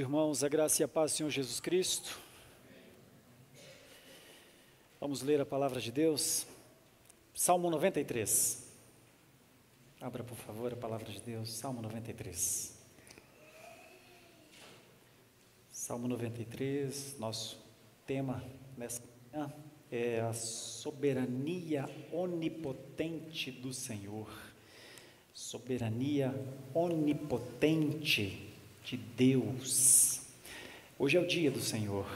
Irmãos, a graça e a paz do Senhor Jesus Cristo. Vamos ler a palavra de Deus. Salmo 93. Abra, por favor, a palavra de Deus. Salmo 93. Salmo 93, nosso tema nessa manhã é a soberania onipotente do Senhor. Soberania onipotente de Deus. Hoje é o dia do Senhor.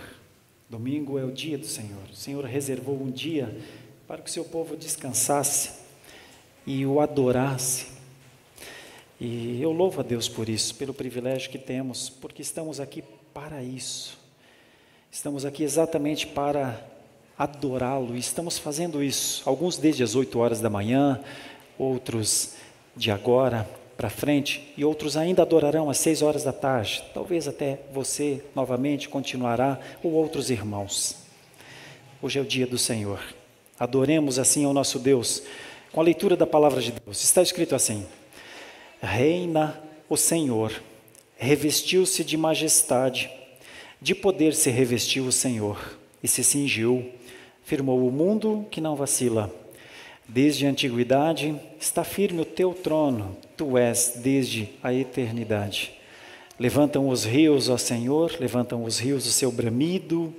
Domingo é o dia do Senhor. O Senhor reservou um dia para que o seu povo descansasse e o adorasse. E eu louvo a Deus por isso, pelo privilégio que temos, porque estamos aqui para isso. Estamos aqui exatamente para adorá-lo e estamos fazendo isso. Alguns desde as 8 horas da manhã, outros de agora para frente, e outros ainda adorarão às 6 horas da tarde, talvez até você novamente continuará, ou outros irmãos. Hoje é o dia do Senhor, adoremos assim ao nosso Deus, com a leitura da palavra de Deus. Está escrito assim: reina o Senhor, revestiu-se de majestade, de poder se revestiu o Senhor, e se cingiu, firmou o mundo que não vacila. Desde a antiguidade está firme o teu trono, tu és desde a eternidade. Levantam os rios, ó Senhor, levantam os rios o seu bramido,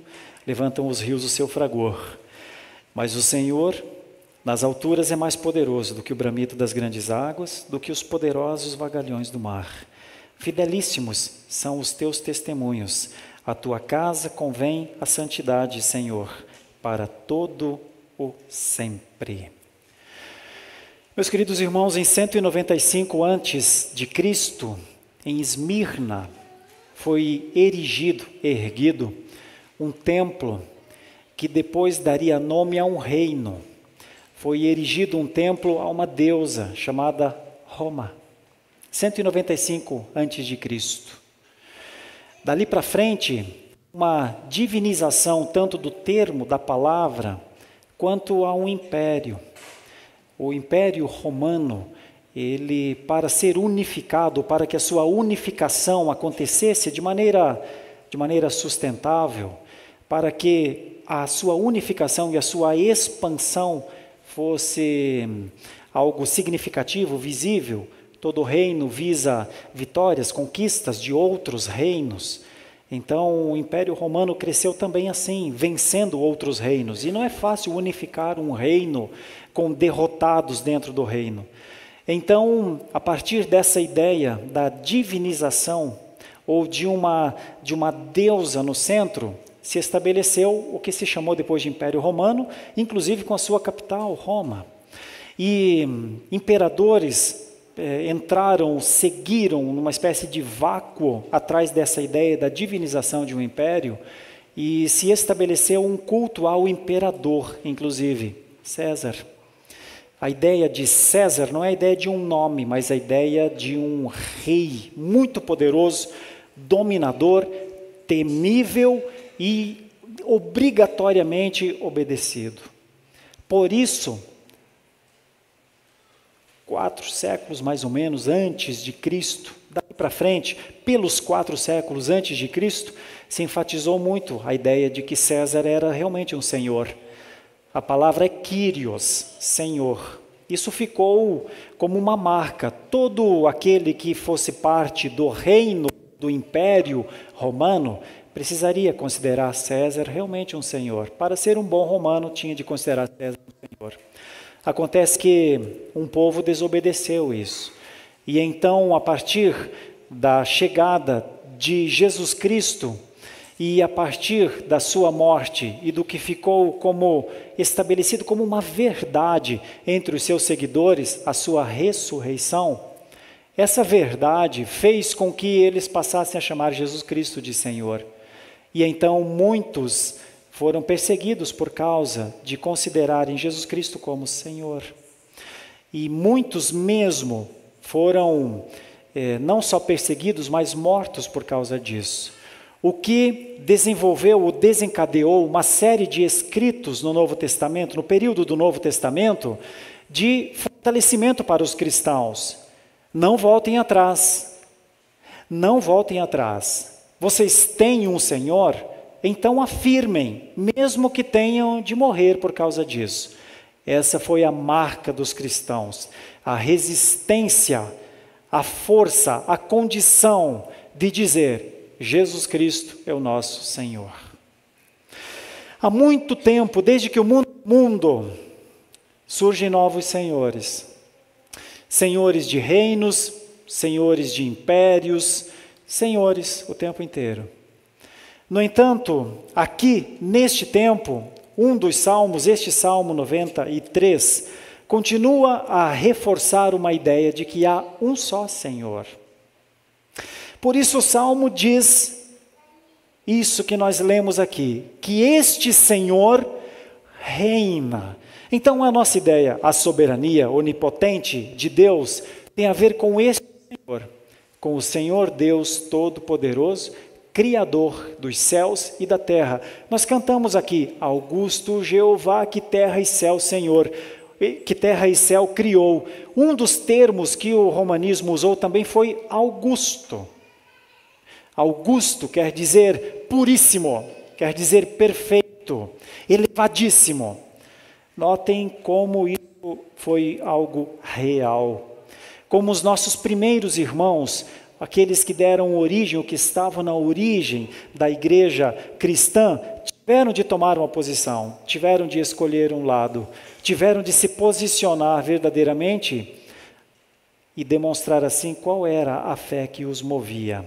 levantam os rios o seu fragor. Mas o Senhor, nas alturas, é mais poderoso do que o bramido das grandes águas, do que os poderosos vagalhões do mar. Fidelíssimos são os teus testemunhos, a tua casa convém a santidade, Senhor, para todo o sempre. Meus queridos irmãos, em 195 antes de Cristo, em Esmirna, foi erguido um templo que depois daria nome a um reino. Foi erigido um templo a uma deusa chamada Roma. 195 antes de Cristo. Dali para frente, uma divinização tanto do termo, da palavra, quanto a um império. O Império Romano, ele, para ser unificado, para que a sua unificação acontecesse de maneira sustentável, para que a sua unificação e a sua expansão fosse algo significativo, visível, todo reino visa vitórias, conquistas de outros reinos. Então, o Império Romano cresceu também assim, vencendo outros reinos. E não é fácil unificar um reino com derrotados dentro do reino. Então, a partir dessa ideia da divinização, ou de uma deusa no centro, se estabeleceu o que se chamou depois de Império Romano, inclusive com a sua capital, Roma. E imperadores seguiram numa espécie de vácuo atrás dessa ideia da divinização de um império, e se estabeleceu um culto ao imperador, inclusive, César. A ideia de César não é a ideia de um nome, mas a ideia de um rei muito poderoso, dominador, temível e obrigatoriamente obedecido. Por isso, 4 séculos mais ou menos antes de Cristo, daí para frente, pelos 4 séculos antes de Cristo, se enfatizou muito a ideia de que César era realmente um senhor. A palavra é Kyrios, Senhor. Isso ficou como uma marca. Todo aquele que fosse parte do reino, do Império Romano, precisaria considerar César realmente um senhor. Para ser um bom romano, tinha de considerar César um senhor. Acontece que um povo desobedeceu isso. E então, a partir da chegada de Jesus Cristo, e a partir da sua morte e do que ficou como estabelecido como uma verdade entre os seus seguidores, a sua ressurreição, essa verdade fez com que eles passassem a chamar Jesus Cristo de Senhor. E então muitos foram perseguidos por causa de considerarem Jesus Cristo como Senhor. E muitos mesmo foram não só perseguidos, mas mortos por causa disso. O que desenvolveu ou desencadeou uma série de escritos no Novo Testamento, no período do Novo Testamento, de fortalecimento para os cristãos. Não voltem atrás. Não voltem atrás. vocês têm um Senhor, então afirmem, mesmo que tenham de morrer por causa disso. Essa foi a marca dos cristãos, a resistência, a força, a condição de dizer: Jesus Cristo é o nosso Senhor. Há muito tempo, desde que o mundo surgem novos senhores. Senhores de reinos, senhores de impérios, senhores o tempo inteiro. No entanto, aqui, neste tempo, um dos salmos, este Salmo 93, continua a reforçar uma ideia de que há um só Senhor. Por isso o Salmo diz isso que nós lemos aqui, que este Senhor reina. Então a nossa ideia, a soberania onipotente de Deus, tem a ver com este Senhor, com o Senhor Deus Todo-Poderoso, Criador dos céus e da terra. Nós cantamos aqui: Augusto Jeová, que terra e céu, Senhor, que terra e céu criou. Um dos termos que o romanismo usou também foi Augusto. Augusto quer dizer puríssimo, quer dizer perfeito, elevadíssimo. Notem como isso foi algo real. Como os nossos primeiros irmãos, aqueles que deram origem, ou que estavam na origem da igreja cristã, tiveram de tomar uma posição, tiveram de escolher um lado, tiveram de se posicionar verdadeiramente e demonstrar assim qual era a fé que os movia.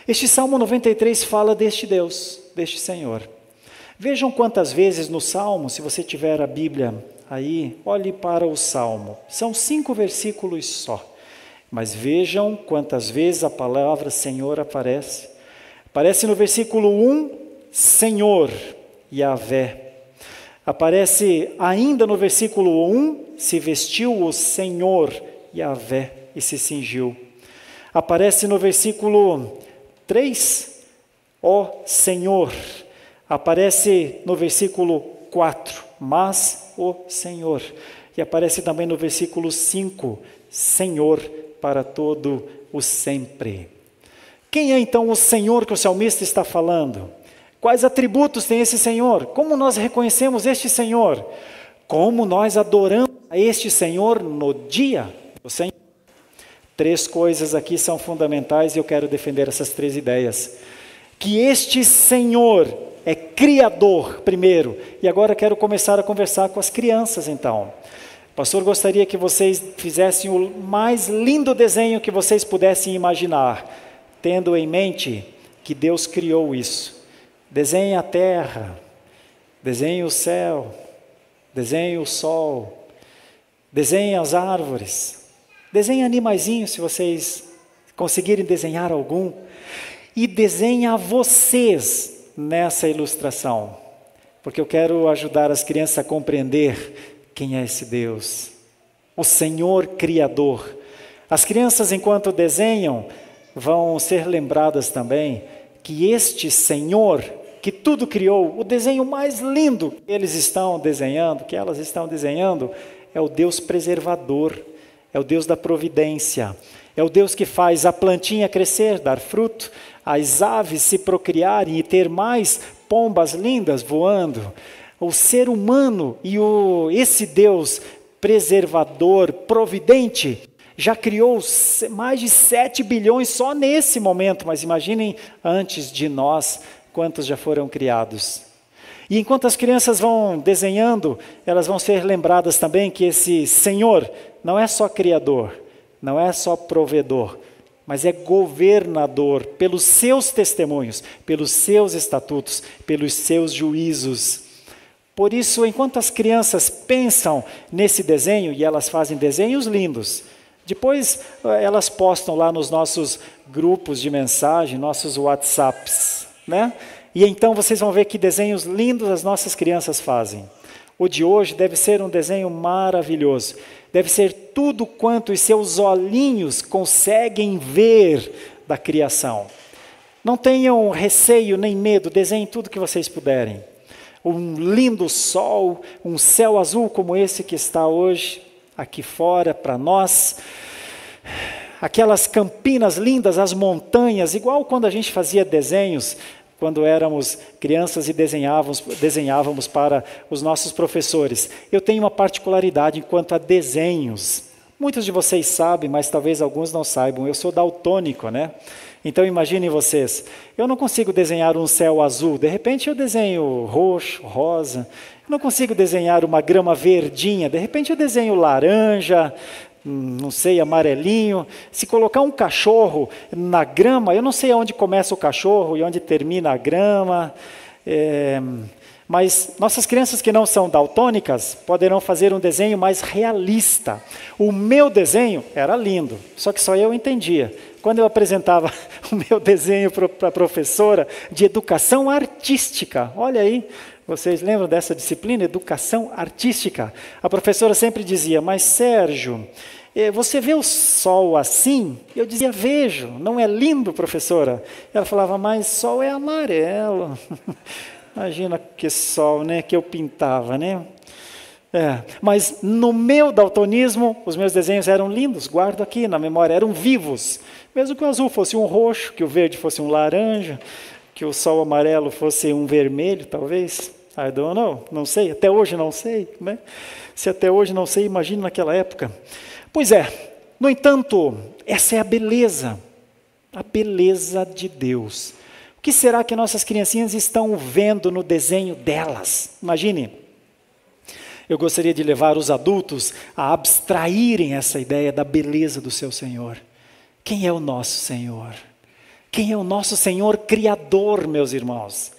Este Salmo 93 fala deste Deus, deste Senhor. Vejam quantas vezes no Salmo, se você tiver a Bíblia aí, olhe para o Salmo. São 5 versículos só. Mas vejam quantas vezes a palavra Senhor aparece. Aparece no versículo 1, Senhor, Yahvé. Aparece ainda no versículo 1, se vestiu o Senhor, Yahvé, e se cingiu. Aparece no versículo 3, ó Senhor. Aparece no versículo 4, mas o Senhor. E aparece também no versículo 5, Senhor para todo o sempre. Quem é então o Senhor que o salmista está falando? Quais atributos tem esse Senhor? Como nós reconhecemos este Senhor? Como nós adoramos a este Senhor no dia do Senhor? 3 coisas aqui são fundamentais e eu quero defender essas 3 ideias. Que este Senhor é Criador, primeiro. E agora quero começar a conversar com as crianças, então. O pastor gostaria que vocês fizessem o mais lindo desenho que vocês pudessem imaginar, tendo em mente que Deus criou isso. Desenhe a terra, desenhe o céu, desenhe o sol, desenhe as árvores, desenhe animaizinhos, se vocês conseguirem desenhar algum, e desenhe a vocês nessa ilustração, porque eu quero ajudar as crianças a compreender quem é esse Deus, o Senhor Criador. As crianças, enquanto desenham, vão ser lembradas também que este Senhor, que tudo criou, o desenho mais lindo que eles estão desenhando, que elas estão desenhando, é o Deus preservador, é o Deus da providência, é o Deus que faz a plantinha crescer, dar fruto, as aves se procriarem e ter mais pombas lindas voando. O ser humano e esse Deus preservador, providente, já criou mais de 7 bilhões só nesse momento, mas imaginem antes de nós, quantos já foram criados. E enquanto as crianças vão desenhando, elas vão ser lembradas também que esse Senhor não é só Criador, não é só provedor, mas é governador pelos seus testemunhos, pelos seus estatutos, pelos seus juízos. Por isso, enquanto as crianças pensam nesse desenho, e elas fazem desenhos lindos, depois elas postam lá nos nossos grupos de mensagem, nossos WhatsApps, né? E então vocês vão ver que desenhos lindos as nossas crianças fazem. O de hoje deve ser um desenho maravilhoso. Deve ser tudo quanto os seus olhinhos conseguem ver da criação. Não tenham receio nem medo, desenhem tudo que vocês puderem. Um lindo sol, um céu azul como esse que está hoje aqui fora para nós. aquelas campinas lindas, as montanhas, igual quando a gente fazia desenhos, quando éramos crianças e desenhávamos para os nossos professores. Eu tenho uma particularidade enquanto a desenhos. Muitos de vocês sabem, mas talvez alguns não saibam, eu sou daltônico, né? Então imaginem vocês, eu não consigo desenhar um céu azul, de repente eu desenho roxo, rosa. Eu não consigo desenhar uma grama verdinha, de repente eu desenho laranja, não sei, amarelinho. Se colocar um cachorro na grama, eu não sei onde começa o cachorro e onde termina a grama. Mas nossas crianças que não são daltônicas poderão fazer um desenho mais realista. O meu desenho era lindo, só que só eu entendia. Quando eu apresentava o meu desenho para a professora de educação artística, olha aí, vocês lembram dessa disciplina, educação artística? A professora sempre dizia, mas Sérgio, você vê o sol assim? Eu dizia, vejo, não é lindo, professora? Ela falava, mas sol é amarelo. Imagina que sol, né, que eu pintava, né? Mas no meu daltonismo, os meus desenhos eram lindos, guardo aqui na memória, eram vivos. Mesmo que o azul fosse um roxo, que o verde fosse um laranja, que o sol amarelo fosse um vermelho, talvez. I don't know, não sei, até hoje não sei, né? Se até hoje não sei, imagine naquela época. Pois é, no entanto, essa é a beleza de Deus. O que será que nossas criancinhas estão vendo no desenho delas? Imagine, eu gostaria de levar os adultos a abstraírem essa ideia da beleza do seu Senhor. Quem é o nosso Senhor? Quem é o nosso Senhor Criador, meus irmãos?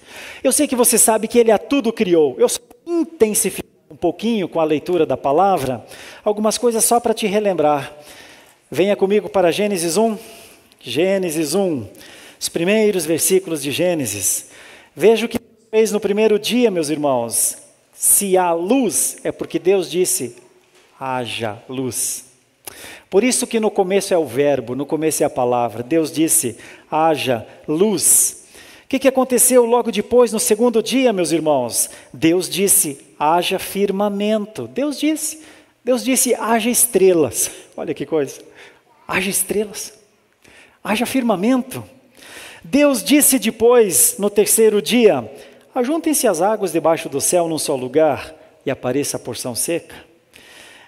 Eu sei que você sabe que Ele a tudo criou. Eu só intensifico um pouquinho com a leitura da palavra, algumas coisas só para te relembrar. Venha comigo para Gênesis 1. Gênesis 1, os primeiros versículos de Gênesis. Veja o que Deus fez no primeiro dia, meus irmãos. Se há luz, é porque Deus disse, haja luz. Por isso que no começo é o verbo, no começo é a palavra. Deus disse, haja luz. O que aconteceu logo depois, no segundo dia, meus irmãos? Deus disse, haja firmamento. Deus disse, haja estrelas. Olha que coisa. Haja estrelas. Haja firmamento. Deus disse depois, no terceiro dia, ajuntem-se as águas debaixo do céu num só lugar e apareça a porção seca.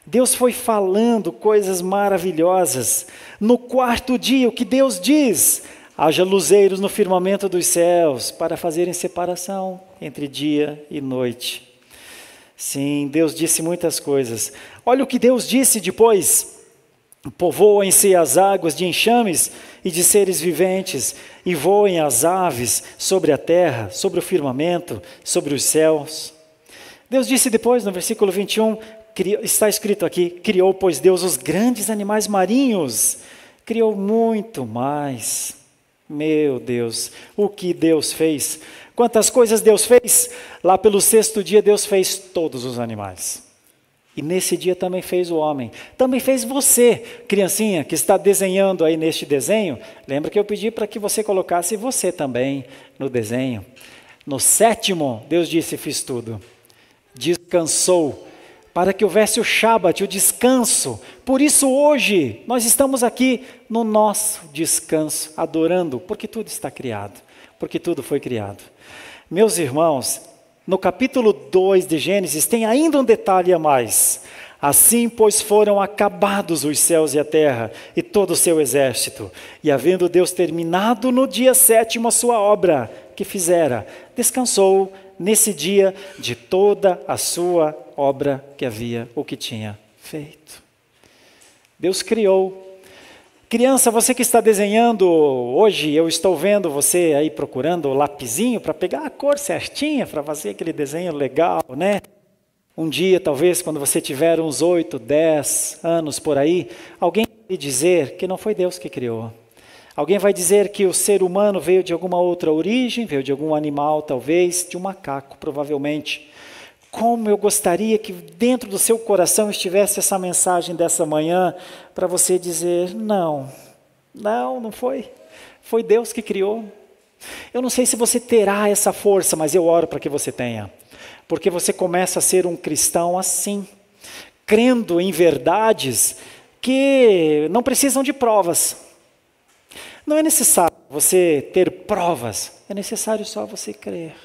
Deus foi falando coisas maravilhosas. No quarto dia, o que Deus diz? Haja luzeiros no firmamento dos céus para fazerem separação entre dia e noite. Sim, Deus disse muitas coisas. Olha o que Deus disse depois. Povoem-se as águas de enxames e de seres viventes, e voem as aves sobre a terra, sobre o firmamento, sobre os céus. Deus disse depois, no versículo 21, está escrito aqui, criou, pois Deus, os grandes animais marinhos, criou muito mais. Meu Deus, o que Deus fez? Quantas coisas Deus fez? Lá pelo sexto dia Deus fez todos os animais. E nesse dia também fez o homem. Também fez você, criancinha, que está desenhando aí neste desenho. Lembra que eu pedi para que você colocasse você também no desenho. No sétimo, Deus disse, fiz tudo. Descansou. Para que houvesse o Shabat, o descanso. Por isso hoje, nós estamos aqui no nosso descanso, adorando, porque tudo está criado, porque tudo foi criado. Meus irmãos, no capítulo 2 de Gênesis tem ainda um detalhe a mais. Assim, pois, foram acabados os céus e a terra, e todo o seu exército. E havendo Deus terminado no dia sétimo a sua obra que fizera, descansou nesse dia de toda a sua obra que havia ou que tinha feito. Deus criou. Criança, você que está desenhando hoje, eu estou vendo você aí procurando o lapisinho para pegar a cor certinha, para fazer aquele desenho legal, né? Um dia, talvez, quando você tiver uns 8, 10 anos por aí, alguém vai dizer que não foi Deus que criou. Alguém vai dizer que o ser humano veio de alguma outra origem, veio de algum animal, talvez, de um macaco, provavelmente. Como eu gostaria que dentro do seu coração estivesse essa mensagem dessa manhã para você dizer, não foi. Foi Deus que criou. Eu não sei se você terá essa força, mas eu oro para que você tenha. Porque você começa a ser um cristão assim, crendo em verdades que não precisam de provas. Não é necessário você ter provas, é necessário só você crer.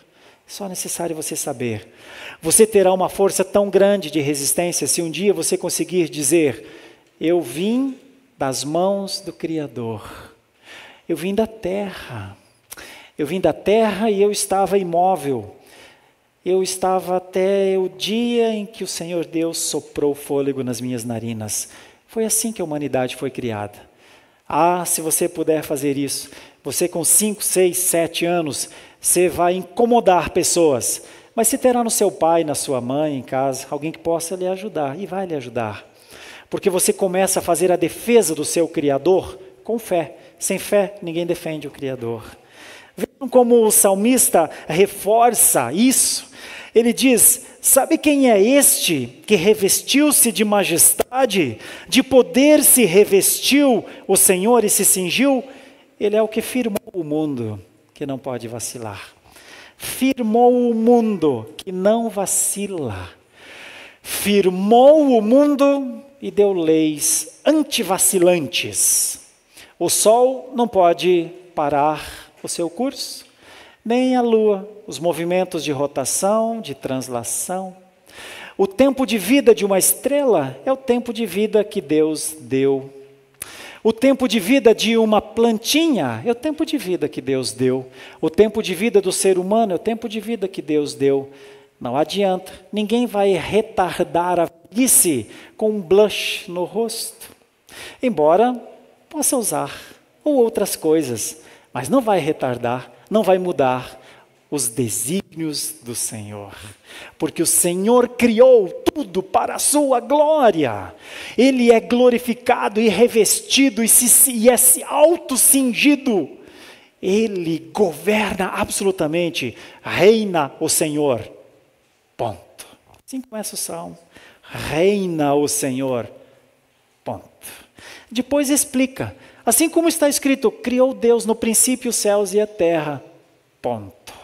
Só é necessário você saber. Você terá uma força tão grande de resistência se um dia você conseguir dizer: eu vim das mãos do Criador. Eu vim da terra. Eu vim da terra e eu estava imóvel. Eu estava até o dia em que o Senhor Deus soprou fôlego nas minhas narinas. Foi assim que a humanidade foi criada. Se você puder fazer isso, você com 5, 6, 7 anos, você vai incomodar pessoas, mas você terá no seu pai, na sua mãe, em casa, alguém que possa lhe ajudar, e vai lhe ajudar. Porque você começa a fazer a defesa do seu Criador com fé. Sem fé, ninguém defende o Criador. Vejam como o salmista reforça isso. Ele diz: sabe quem é este que revestiu-se de majestade, de poder se revestiu o Senhor e se cingiu? Ele é o que firmou o mundo, que não pode vacilar. Firmou o mundo, que não vacila. Firmou o mundo e deu leis antivacilantes. O sol não pode parar o seu curso, nem a lua, os movimentos de rotação, de translação. O tempo de vida de uma estrela é o tempo de vida que Deus deu. O tempo de vida de uma plantinha é o tempo de vida que Deus deu. O tempo de vida do ser humano é o tempo de vida que Deus deu. Não adianta, ninguém vai retardar a velhice com um blush no rosto. Embora possa usar, ou outras coisas, mas não vai retardar, não vai mudar os desígnios do Senhor. Porque o Senhor criou tudo para a sua glória. Ele é glorificado e revestido e é auto-cingido. Ele governa absolutamente, reina o Senhor. Ponto. Assim começa o salmo. Reina o Senhor. Ponto. Depois explica. Assim como está escrito, criou Deus no princípio os céus e a terra. Ponto.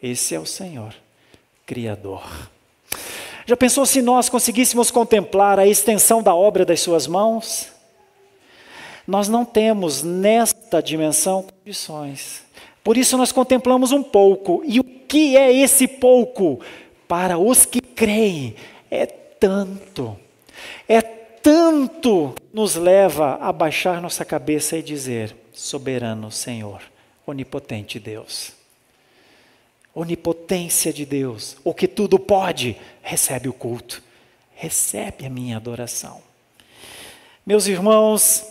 Esse é o Senhor, Criador. Já pensou se nós conseguíssemos contemplar a extensão da obra das suas mãos? Nós não temos nesta dimensão condições. Por isso nós contemplamos um pouco. E o que é esse pouco? Para os que creem, é tanto. É tanto nos leva a baixar nossa cabeça e dizer: soberano Senhor, onipotente Deus. Onipotência de Deus, o que tudo pode, recebe o culto, recebe a minha adoração. Meus irmãos,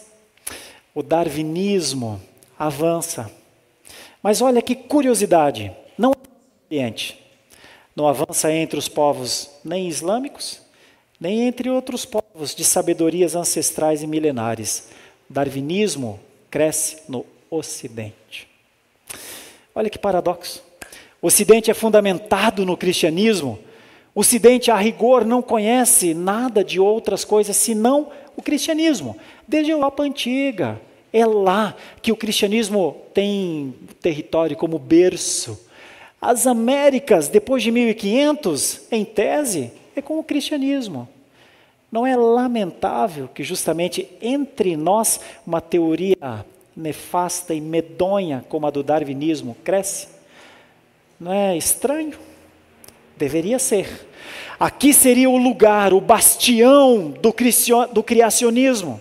o darwinismo avança, mas olha que curiosidade, não avança entre os povos nem islâmicos, nem entre outros povos de sabedorias ancestrais e milenares. O darwinismo cresce no Ocidente. Olha que paradoxo. O Ocidente é fundamentado no cristianismo. O Ocidente, a rigor, não conhece nada de outras coisas senão o cristianismo. Desde a Europa Antiga, é lá que o cristianismo tem território como berço. As Américas, depois de 1500, em tese, é com o cristianismo. Não é lamentável que justamente entre nós uma teoria nefasta e medonha como a do darwinismo cresce? Não é estranho? Deveria ser. Aqui seria o lugar, o bastião do criacionismo.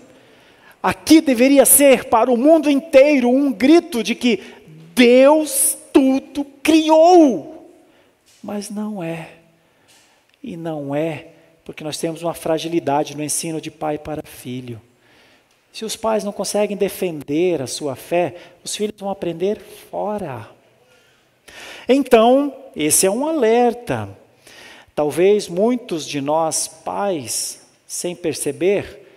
Aqui deveria ser para o mundo inteiro um grito de que Deus tudo criou. Mas não é. E não é porque nós temos uma fragilidade no ensino de pai para filho. Se os pais não conseguem defender a sua fé, os filhos vão aprender fora. Então, esse é um alerta. Talvez muitos de nós, pais, sem perceber,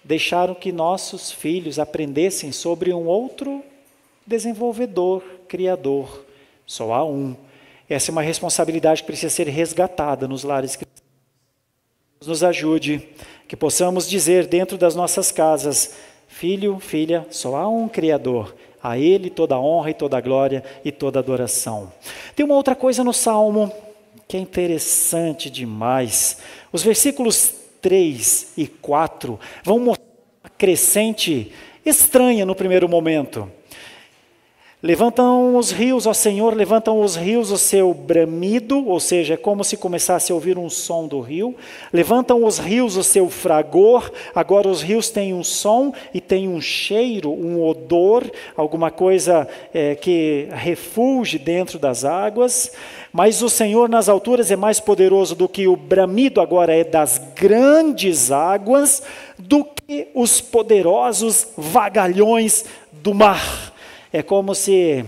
deixaram que nossos filhos aprendessem sobre um outro desenvolvedor, criador. Só há um. Essa é uma responsabilidade que precisa ser resgatada nos lares cristãos. Nos ajude, que possamos dizer dentro das nossas casas: filho, filha, só há um Criador. A Ele toda a honra e toda a glória e toda a adoração. Tem uma outra coisa no Salmo que é interessante demais. Os versículos 3 e 4 vão mostrar uma crescente estranha no primeiro momento. Levantam os rios, ó Senhor, levantam os rios o seu bramido, ou seja, é como se começasse a ouvir um som do rio. Levantam os rios o seu fragor, agora os rios têm um som e têm um cheiro, um odor, alguma coisa que refulge dentro das águas. Mas o Senhor nas alturas é mais poderoso do que o bramido agora é das grandes águas, do que os poderosos vagalhões do mar. É como se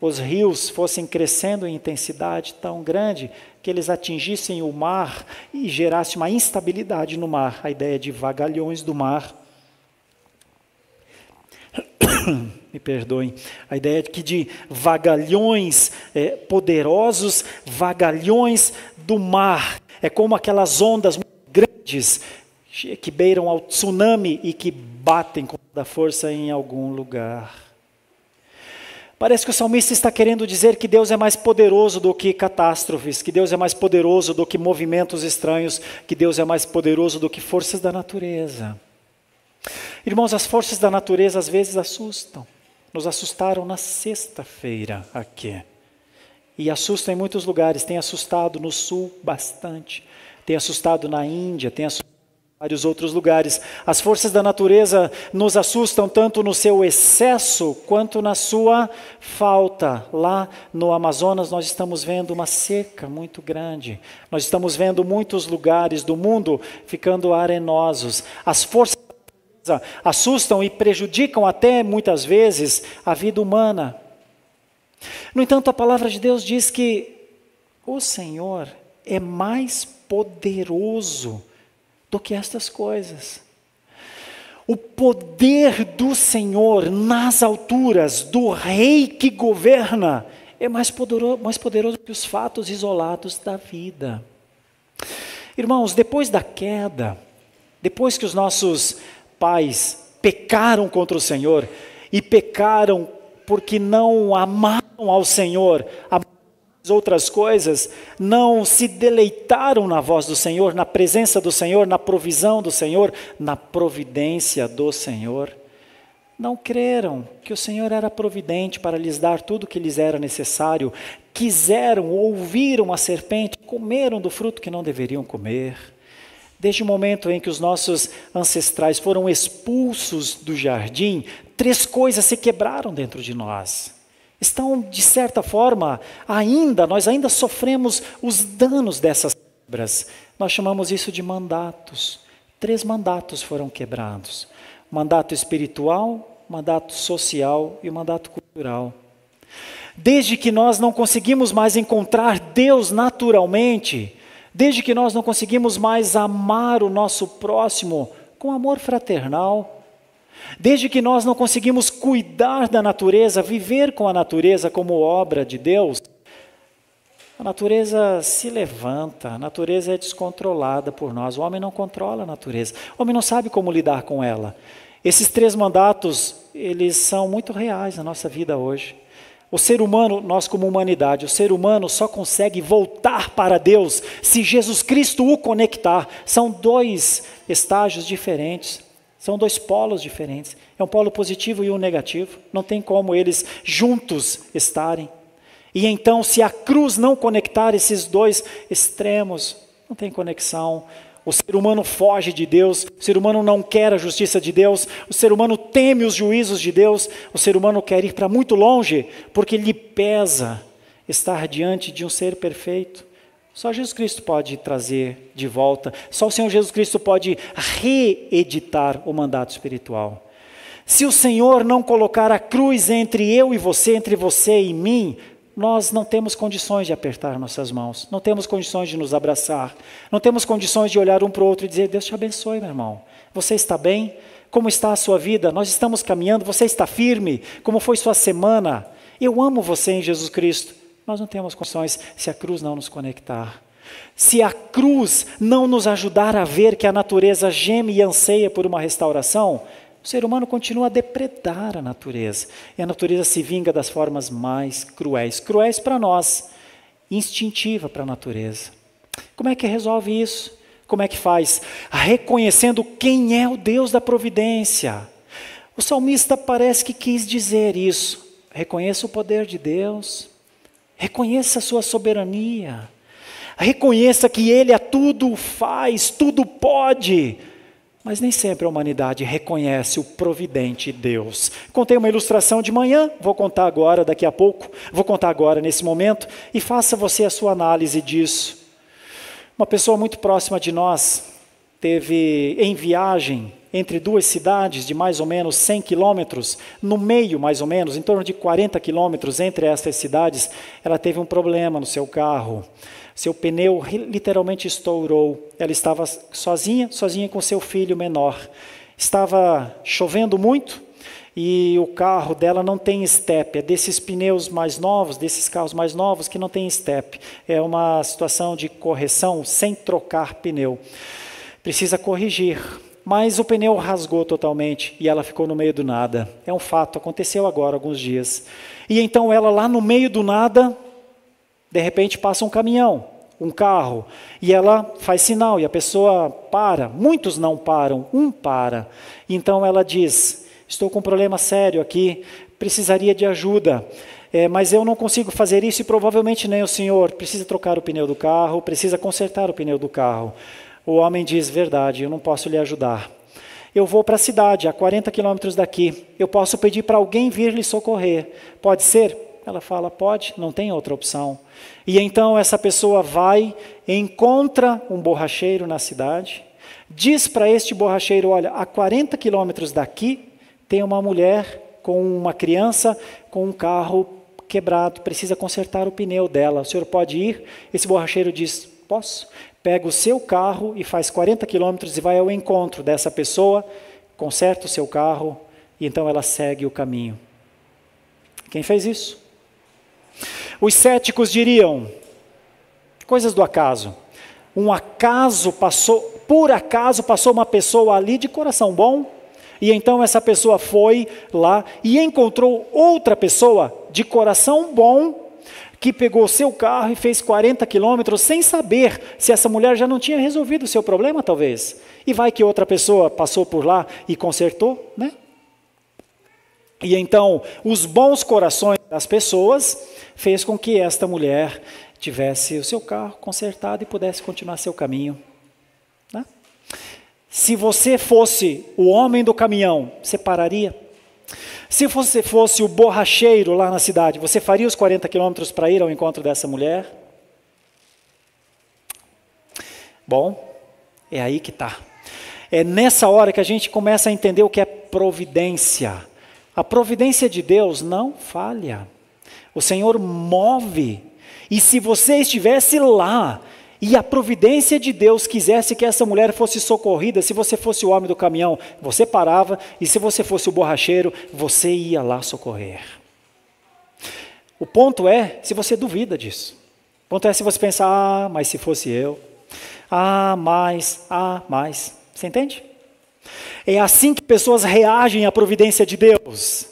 os rios fossem crescendo em intensidade tão grande que eles atingissem o mar e gerasse uma instabilidade no mar. A ideia de vagalhões do mar. Me perdoem. A ideia de vagalhões poderosos, vagalhões do mar. É como aquelas ondas muito grandes que beiram ao tsunami e que batem com toda a força em algum lugar. Parece que o salmista está querendo dizer que Deus é mais poderoso do que catástrofes, que Deus é mais poderoso do que movimentos estranhos, que Deus é mais poderoso do que forças da natureza. Irmãos, as forças da natureza às vezes assustam. Nos assustaram na sexta-feira aqui. E assustam em muitos lugares. Tem assustado no sul bastante. Tem assustado na Índia, tem assustado vários outros lugares. As forças da natureza nos assustam tanto no seu excesso quanto na sua falta. Lá no Amazonas nós estamos vendo uma seca muito grande. Nós estamos vendo muitos lugares do mundo ficando arenosos. As forças da natureza assustam e prejudicam até muitas vezes a vida humana. No entanto, a palavra de Deus diz que o Senhor é mais poderoso do que estas coisas. O poder do Senhor nas alturas, do Rei que governa, é mais poderoso que os fatos isolados da vida. Irmãos, depois da queda, depois que os nossos pais pecaram contra o Senhor, e pecaram porque não amaram ao Senhor, outras coisas, não se deleitaram na voz do Senhor, na presença do Senhor, na provisão do Senhor, na providência do Senhor. Não creram que o Senhor era providente para lhes dar tudo o que lhes era necessário. Quiseram, ouviram a serpente, comeram do fruto que não deveriam comer. Desde o momento em que os nossos ancestrais foram expulsos do jardim, 3 coisas se quebraram dentro de nós. Estão, de certa forma, nós ainda sofremos os danos dessas quebras. Nós chamamos isso de mandatos. 3 mandatos foram quebrados. O mandato espiritual, o mandato social e o mandato cultural. Desde que nós não conseguimos mais encontrar Deus naturalmente, desde que nós não conseguimos mais amar o nosso próximo com amor fraternal, desde que nós não conseguimos cuidar da natureza, viver com a natureza como obra de Deus, a natureza se levanta, a natureza é descontrolada por nós. O homem não controla a natureza, o homem não sabe como lidar com ela. Esses 3 mandatos, eles são muito reais na nossa vida hoje. O ser humano, nós como humanidade, o ser humano só consegue voltar para Deus se Jesus Cristo o conectar. São 2 estágios diferentes. São 2 polos diferentes. É um polo positivo e um negativo. Não tem como eles juntos estarem. E então, se a cruz não conectar esses 2 extremos, não tem conexão. O ser humano foge de Deus, o ser humano não quer a justiça de Deus, o ser humano teme os juízos de Deus, o ser humano quer ir para muito longe, porque lhe pesa estar diante de um ser perfeito. Só Jesus Cristo pode trazer de volta, só o Senhor Jesus Cristo pode reeditar o mandato espiritual. Se o Senhor não colocar a cruz entre eu e você, entre você e mim, nós não temos condições de apertar nossas mãos, não temos condições de nos abraçar, não temos condições de olhar um para o outro e dizer: Deus te abençoe, meu irmão. Você está bem? Como está a sua vida? Nós estamos caminhando, você está firme? Como foi sua semana? Eu amo você em Jesus Cristo. Nós não temos condições se a cruz não nos conectar. Se a cruz não nos ajudar a ver que a natureza geme e anseia por uma restauração, o ser humano continua a depredar a natureza. E a natureza se vinga das formas mais cruéis. Cruéis para nós, instintiva para a natureza. Como é que resolve isso? Como é que faz? Reconhecendo quem é o Deus da providência. O salmista parece que quis dizer isso. Reconheça o poder de Deus. Reconheça a sua soberania. Reconheça que Ele a tudo faz, tudo pode. Mas nem sempre a humanidade reconhece o providente Deus. Contei uma ilustração de manhã, vou contar agora, daqui a pouco. Vou contar agora, nesse momento, e faça você a sua análise disso. Uma pessoa muito próxima de nós teve em viagem entre duas cidades de mais ou menos 100 quilômetros, no meio mais ou menos, em torno de 40 quilômetros entre estas cidades, ela teve um problema no seu carro. Seu pneu literalmente estourou. Ela estava sozinha com seu filho menor. Estava chovendo muito e o carro dela não tem estepe. É desses pneus mais novos, desses carros mais novos que não tem estepe. É uma situação de correção sem trocar pneu. Precisa corrigir. Mas o pneu rasgou totalmente e ela ficou no meio do nada. É um fato, aconteceu agora, alguns dias. E então ela lá no meio do nada, de repente passa um caminhão, um carro, e ela faz sinal e a pessoa para. Muitos não param, um para. Então ela diz, estou com um problema sério aqui, precisaria de ajuda. Mas eu não consigo fazer isso e provavelmente nem o senhor. Precisa trocar o pneu do carro, precisa consertar o pneu do carro. O homem diz, verdade, eu não posso lhe ajudar. Eu vou para a cidade, a 40 quilômetros daqui. Eu posso pedir para alguém vir lhe socorrer. Pode ser? Ela fala, pode, não tem outra opção. E então essa pessoa vai, encontra um borracheiro na cidade, diz para este borracheiro, olha, a 40 quilômetros daqui tem uma mulher com uma criança com um carro quebrado, precisa consertar o pneu dela. O senhor pode ir? Esse borracheiro diz, posso. Pega o seu carro e faz 40 quilômetros e vai ao encontro dessa pessoa, conserta o seu carro e então ela segue o caminho. Quem fez isso? Os céticos diriam, coisas do acaso. Por acaso passou uma pessoa ali de coração bom, e então essa pessoa foi lá e encontrou outra pessoa de coração bom, que pegou o seu carro e fez 40 quilômetros sem saber se essa mulher já não tinha resolvido o seu problema, talvez. E vai que outra pessoa passou por lá e consertou, né? E então, os bons corações das pessoas fez com que esta mulher tivesse o seu carro consertado e pudesse continuar seu caminho. Né? Se você fosse o homem do caminhão, você pararia? Se você fosse o borracheiro lá na cidade, você faria os 40 quilômetros para ir ao encontro dessa mulher? Bom, é aí que está. É nessa hora que a gente começa a entender o que é providência. A providência de Deus não falha. O Senhor move. E se você estivesse lá e a providência de Deus quisesse que essa mulher fosse socorrida, se você fosse o homem do caminhão, você parava, e se você fosse o borracheiro, você ia lá socorrer. O ponto é se você duvida disso. O ponto é se você pensar, mas se fosse eu. Mas. Você entende? É assim que pessoas reagem à providência de Deus.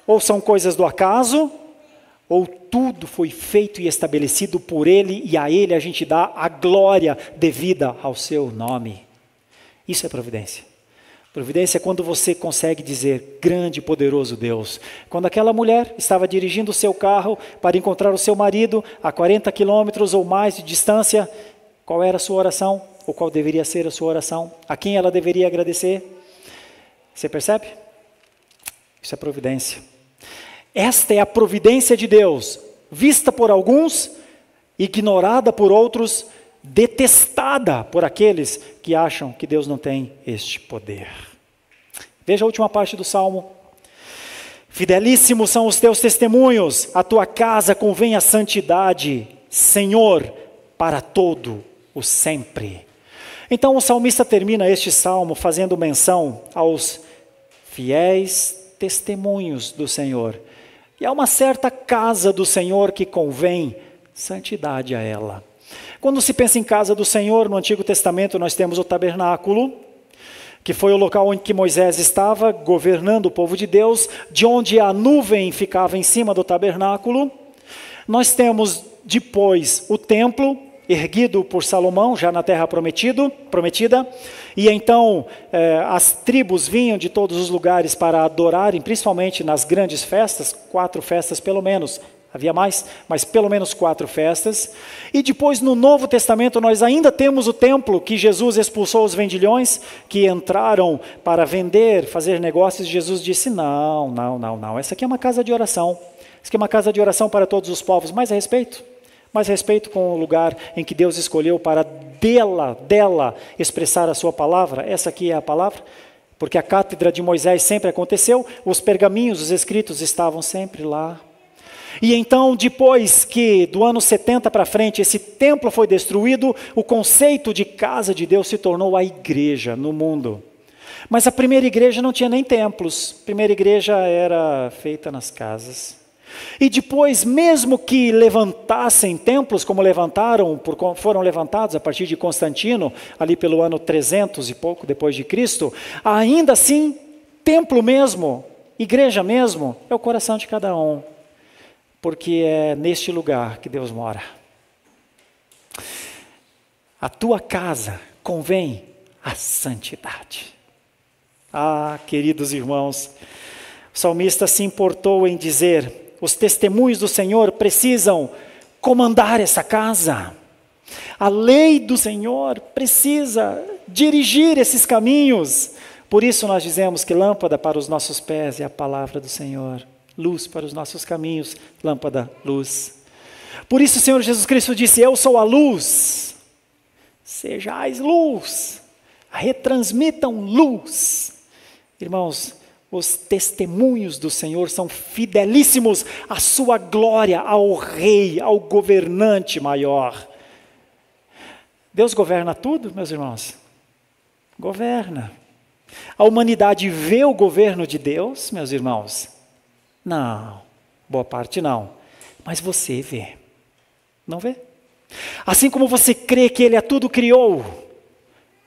Ou são coisas do acaso, ou tudo foi feito e estabelecido por Ele, e a Ele a gente dá a glória devida ao seu nome. Isso é providência. Providência é quando você consegue dizer, grande e poderoso Deus. Quando aquela mulher estava dirigindo o seu carro para encontrar o seu marido a 40 quilômetros ou mais de distância, qual era a sua oração? Ou qual deveria ser a sua oração? A quem ela deveria agradecer? Você percebe? Isso é providência. Esta é a providência de Deus, vista por alguns, ignorada por outros, detestada por aqueles que acham que Deus não tem este poder. Veja a última parte do Salmo. Fidelíssimos são os teus testemunhos, a tua casa convém a santidade, Senhor, para todo o sempre. Então o salmista termina este salmo fazendo menção aos fiéis testemunhos do Senhor. E há uma certa casa do Senhor que convém santidade a ela. Quando se pensa em casa do Senhor, no Antigo Testamento nós temos o tabernáculo, que foi o local onde que Moisés estava governando o povo de Deus, de onde a nuvem ficava em cima do tabernáculo. Nós temos depois o templo, erguido por Salomão, já na terra prometida, e então as tribos vinham de todos os lugares para adorarem, principalmente nas grandes festas, 4 festas pelo menos, havia mais, mas pelo menos 4 festas. E depois no Novo Testamento nós ainda temos o templo que Jesus expulsou os vendilhões, que entraram para vender, fazer negócios. Jesus disse, não, essa aqui é uma casa de oração. Isso aqui é uma casa de oração para todos os povos. Mais respeito com o lugar em que Deus escolheu para dela expressar a sua palavra. Essa aqui é a palavra, porque a cátedra de Moisés sempre aconteceu, os pergaminhos, os escritos estavam sempre lá. E então, depois que do ano 70 para frente esse templo foi destruído, o conceito de casa de Deus se tornou a igreja no mundo. Mas a primeira igreja não tinha nem templos, a primeira igreja era feita nas casas. E depois, mesmo que levantassem templos, como foram levantados a partir de Constantino, ali pelo ano 300 e pouco depois de Cristo, ainda assim, templo mesmo, igreja mesmo, é o coração de cada um. Porque é neste lugar que Deus mora. A tua casa convém a santidade. Ah, queridos irmãos, o salmista se importou em dizer, os testemunhos do Senhor precisam comandar essa casa. A lei do Senhor precisa dirigir esses caminhos. Por isso nós dizemos que lâmpada para os nossos pés é a palavra do Senhor. Luz para os nossos caminhos, lâmpada, luz. Por isso o Senhor Jesus Cristo disse, eu sou a luz, sejais luz, retransmitam luz. Irmãos, os testemunhos do Senhor são fidelíssimos à sua glória, ao rei, ao governante maior. Deus governa tudo, meus irmãos? Governa. A humanidade vê o governo de Deus, meus irmãos? Não, boa parte não, mas você vê, não vê? Assim como você crê que Ele a tudo criou,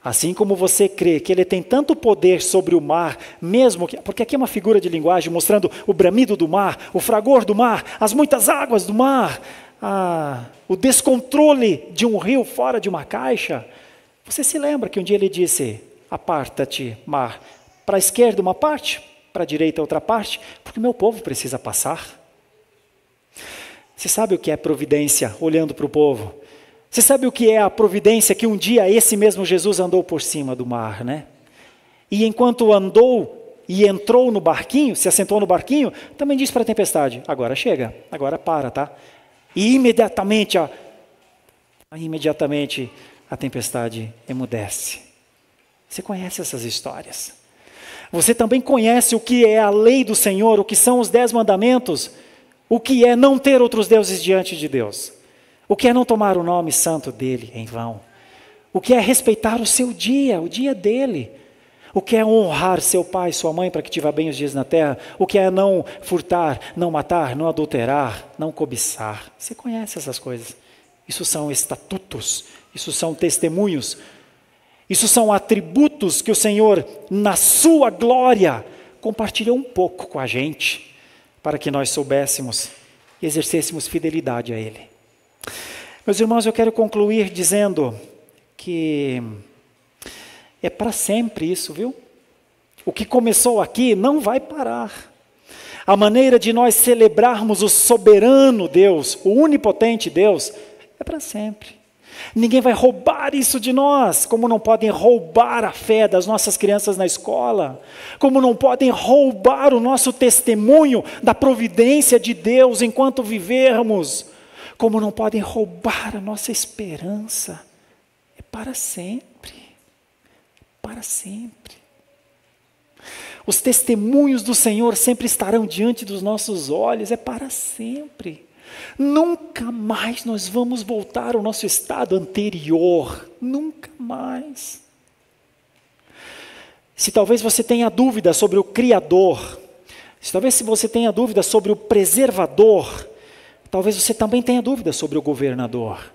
assim como você crê que Ele tem tanto poder sobre o mar, mesmo que, porque aqui é uma figura de linguagem mostrando o bramido do mar, o fragor do mar, as muitas águas do mar, o descontrole de um rio fora de uma caixa. Você se lembra que um dia Ele disse, aparta-te, mar, para a esquerda uma parte, para a direita outra parte, porque o meu povo precisa passar. Você sabe o que é providência, olhando para o povo? Você sabe o que é a providência que um dia esse mesmo Jesus andou por cima do mar, né? E enquanto andou e entrou no barquinho, se assentou no barquinho, também disse para a tempestade, agora chega, agora para, tá? E imediatamente a tempestade emudece. Você conhece essas histórias? Você também conhece o que é a lei do Senhor, o que são os 10 mandamentos, o que é não ter outros deuses diante de Deus, o que é não tomar o nome santo dele em vão, o que é respeitar o seu dia, o dia dele, o que é honrar seu pai e sua mãe para que te vá bem os dias na terra, o que é não furtar, não matar, não adulterar, não cobiçar. Você conhece essas coisas. Isso são estatutos, isso são testemunhos. Isso são atributos que o Senhor, na sua glória, compartilhou um pouco com a gente, para que nós soubéssemos e exercêssemos fidelidade a Ele. Meus irmãos, eu quero concluir dizendo que é para sempre isso, viu? O que começou aqui não vai parar. A maneira de nós celebrarmos o soberano Deus, o onipotente Deus, é para sempre. Ninguém vai roubar isso de nós, como não podem roubar a fé das nossas crianças na escola, como não podem roubar o nosso testemunho da providência de Deus enquanto vivermos, como não podem roubar a nossa esperança. É para sempre, para sempre. Os testemunhos do Senhor sempre estarão diante dos nossos olhos, é para sempre. Nunca mais nós vamos voltar ao nosso estado anterior, nunca mais. Se talvez você tenha dúvida sobre o Criador, se você tenha dúvida sobre o Preservador, talvez você também tenha dúvida sobre o Governador.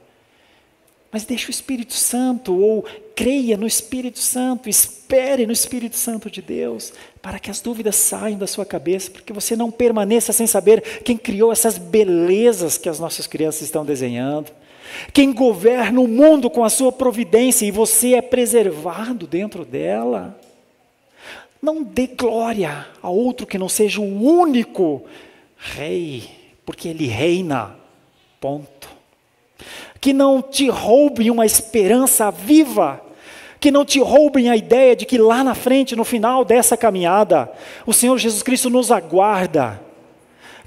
Mas deixe o Espírito Santo, ou creia no Espírito Santo, espere no Espírito Santo de Deus, para que as dúvidas saiam da sua cabeça, porque você não permaneça sem saber quem criou essas belezas que as nossas crianças estão desenhando, quem governa o mundo com a sua providência e você é preservado dentro dela. Não dê glória a outro que não seja o único rei, porque ele reina, ponto. Que não te roubem uma esperança viva, que não te roubem a ideia de que lá na frente, no final dessa caminhada, o Senhor Jesus Cristo nos aguarda,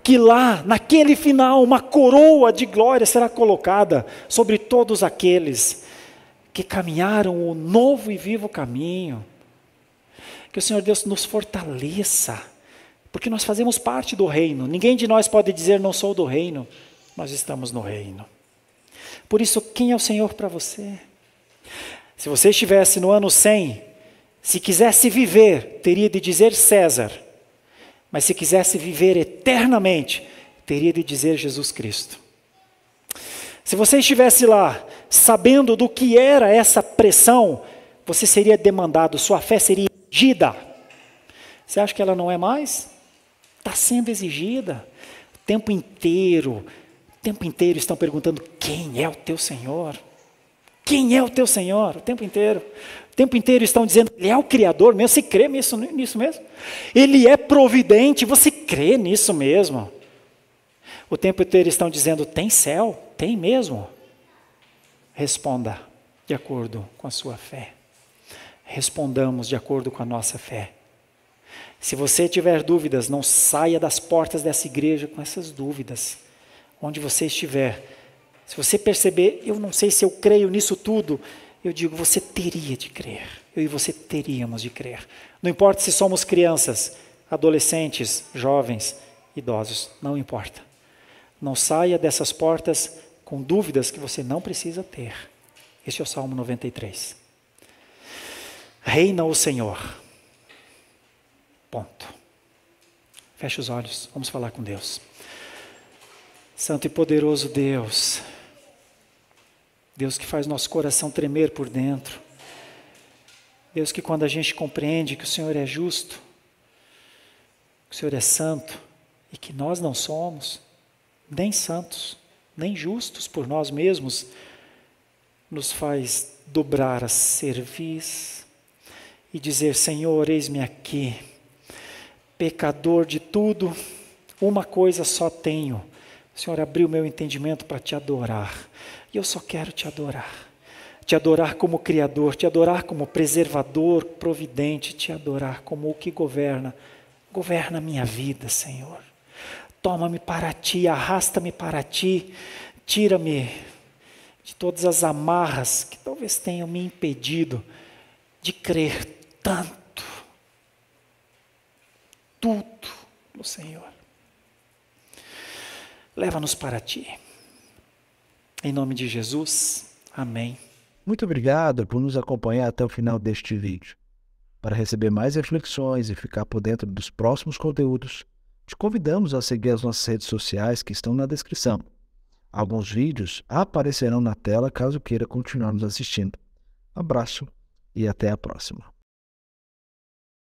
que lá, naquele final, uma coroa de glória será colocada sobre todos aqueles que caminharam o novo e vivo caminho. Que o Senhor Deus nos fortaleça, porque nós fazemos parte do reino. Ninguém de nós pode dizer não sou do reino, nós estamos no reino. Por isso, quem é o Senhor para você? Se você estivesse no ano 100, se quisesse viver, teria de dizer César. Mas se quisesse viver eternamente, teria de dizer Jesus Cristo. Se você estivesse lá, sabendo do que era essa pressão, você seria demandado, sua fé seria exigida. Você acha que ela não é mais? Está sendo exigida. O tempo inteiro estão perguntando, quem é o teu Senhor? Quem é o teu Senhor? O tempo inteiro. O tempo inteiro estão dizendo, Ele é o Criador mesmo, você crê nisso mesmo? Ele é providente, você crê nisso mesmo? O tempo inteiro estão dizendo, tem céu? Tem mesmo? Responda de acordo com a sua fé. Respondamos de acordo com a nossa fé. Se você tiver dúvidas, não saia das portas dessa igreja com essas dúvidas. Onde você estiver, se você perceber, eu não sei se eu creio nisso tudo, eu digo, você teria de crer. Eu e você teríamos de crer. Não importa se somos crianças, adolescentes, jovens, idosos, não importa. Não saia dessas portas com dúvidas que você não precisa ter. Este é o Salmo 93. Reina o Senhor. Ponto. Feche os olhos, vamos falar com Deus. Santo e poderoso Deus, Deus que faz nosso coração tremer por dentro, Deus que quando a gente compreende que o Senhor é justo, que o Senhor é santo e que nós não somos nem santos, nem justos por nós mesmos, nos faz dobrar a cerviz e dizer, Senhor, eis-me aqui, pecador de tudo, uma coisa só tenho, o Senhor abriu meu entendimento para te adorar, e eu só quero te adorar como Criador, te adorar como preservador, providente, te adorar como o que governa a minha vida, Senhor. Toma-me para ti, arrasta-me para ti, tira-me de todas as amarras que talvez tenham me impedido de crer tudo no Senhor. Leva-nos para ti. Em nome de Jesus, amém. Muito obrigado por nos acompanhar até o final deste vídeo. Para receber mais reflexões e ficar por dentro dos próximos conteúdos, te convidamos a seguir as nossas redes sociais que estão na descrição. Alguns vídeos aparecerão na tela caso queira continuar nos assistindo. Abraço e até a próxima.